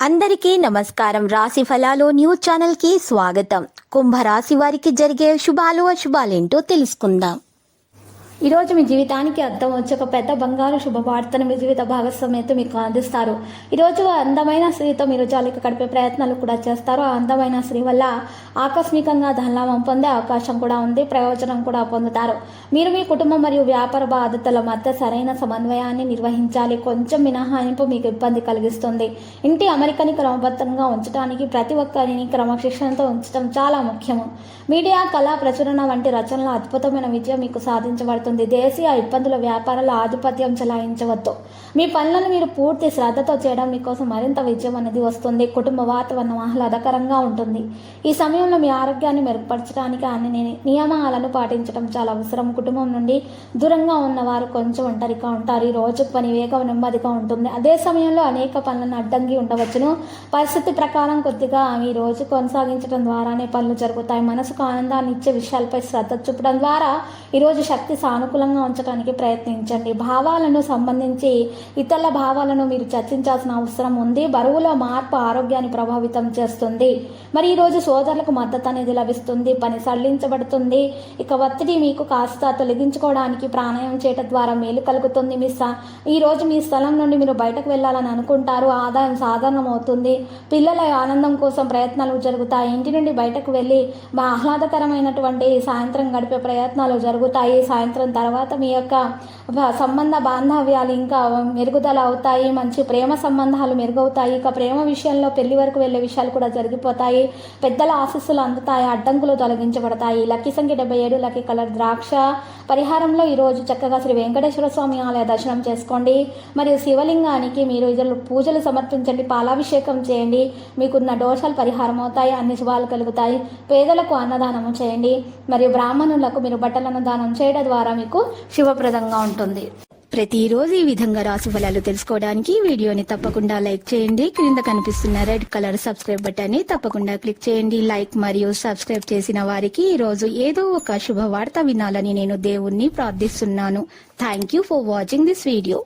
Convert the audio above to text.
అందరికీ నమస్కారం. రాశి ఫలాలు న్యూస్ ఛానల్ కి స్వాగతం. కుంభరాశి వారికి జరిగే శుభాలు అశుభాలేంటో తెలుసుకుందాం. ఈరోజు మీ జీవితానికి అర్థం వచ్చే ఒక పెద్ద బంగారు శుభవార్తను మీ జీవిత భాగస్వామితో మీకు అందిస్తారు. ఈరోజు అందమైన స్త్రీతో మీరు జాలిక గడిపే ప్రయత్నాలు కూడా చేస్తారు. ఆ అందమైన స్త్రీ వల్ల ఆకస్మికంగా ధనలాభం పొందే అవకాశం కూడా ఉంది. ప్రయోజనం కూడా పొందుతారు. మీరు మీ కుటుంబం మరియు వ్యాపార బాధ్యతల మధ్య సరైన సమన్వయాన్ని నిర్వహించాలి. కొంచెం మినహాయింపు మీకు ఇబ్బంది కలిగిస్తుంది. ఇంటి అమరికని క్రమబద్ధంగా ఉంచడానికి ప్రతి ఒక్కరిని క్రమశిక్షణతో ఉంచడం చాలా ముఖ్యము. మీడియా, కళా ప్రచురణ వంటి రచనల అద్భుతమైన విజయం మీకు సాధించబడుతుంది. దేశీయ ఇబ్బందుల వ్యాపారాల ఆధిపత్యం చెలాయించవద్దు. మీ పనులను మీరు పూర్తి శ్రద్ధతో చేయడం మీకోసం మరింత విజయం అనేది వస్తుంది. కుటుంబ వాతావరణం ఆహ్లాదకరంగా ఉంటుంది. ఈ సమయంలో మీ ఆరోగ్యాన్ని మెరుగుపరచడానికి అన్ని నియమాలను పాటించడం చాలా అవసరం. కుటుంబం నుండి దూరంగా ఉన్నవారు కొంచెం ఒంటరిగా ఉంటారు. ఈ రోజు పని వేగం నెమ్మదిగా ఉంటుంది. అదే సమయంలో అనేక పనులను అడ్డంగి ఉండవచ్చును. పరిస్థితి ప్రకారం కొద్దిగా ఈ రోజు కొనసాగించడం ద్వారానే పనులు జరుగుతాయి. మనసుకు ఆనందాన్ని ఇచ్చే విషయాలపై శ్రద్ధ చూపడం ద్వారా ఈరోజు శక్తి సానుకూలంగా ఉంచడానికి ప్రయత్నించండి. భావాలను సంబంధించి ఇతరుల భావాలను మీరు చర్చించాల్సిన అవసరం ఉంది. బరువులో మార్పు ఆరోగ్యాన్ని ప్రభావితం చేస్తుంది. మరి ఈరోజు సోదరులకు మద్దతు అనేది లభిస్తుంది. పని సడలించబడుతుంది. ఇక ఒత్తిడి మీకు కాస్త తొలగించుకోవడానికి ప్రాణాయామం చేయడం ద్వారా మేలు కలుగుతుంది. ఈరోజు మీ స్థలం నుండి మీరు బయటకు వెళ్ళాలని అనుకుంటారు. ఆదాయం సాధారణం అవుతుంది. పిల్లల ఆనందం కోసం ప్రయత్నాలు జరుగుతాయి. ఇంటి నుండి బయటకు వెళ్ళి ఆహ్లాదకరమైనటువంటి సాయంత్రం గడిపే ప్రయత్నాలు జరుగుతాయి. సాయంత్రం తర్వాత మీ యొక్క సంబంధ బాంధవ్యాలు ఇంకా మెరుగుదల అవుతాయి. మంచి ప్రేమ సంబంధాలు మెరుగవుతాయి. ఇక ప్రేమ విషయంలో పెళ్లి వరకు వెళ్ళే విషయాలు కూడా జరిగిపోతాయి. పెద్దల ఆశీస్సులు అందుతాయి. అడ్డంకులు తొలగించబడతాయి. లక్కీ సంఖ్య 77, లక్కీ కలర్ ద్రాక్ష. పరిహారంలో ఈరోజు చక్కగా శ్రీ వెంకటేశ్వర స్వామి ఆలయ దర్శనం చేసుకోండి. మరియు శివలింగానికి మీరు ఇతరులు పూజలు సమర్పించండి. పాలాభిషేకం చేయండి. మీకున్న దోషాలు పరిహారం అవుతాయి. అన్ని శుభాలు కలుగుతాయి. పేదలకు అన్నదానము చేయండి. మరియు బ్రాహ్మణులకు మీరు బట్టలను దానం చేయడం ద్వారా మీకు శుభప్రదంగా ఉంటుంది. ప్రతిరోజు ఈ విధంగా రాశి ఫలాలు తెలుసుకోవడానికి వీడియోని తప్పకుండా లైక్ చేయండి. క్రింద కనిపిస్తున్న రెడ్ కలర్ సబ్స్క్రైబ్ బటన్ ని తప్పకుండా క్లిక్ చేయండి. లైక్ మరియు సబ్స్క్రైబ్ చేసిన వారికి ఈ రోజు ఏదో ఒక శుభవార్త వినాలని నేను దేవుణ్ణి ప్రార్థిస్తున్నాను. Thank you for watching this video.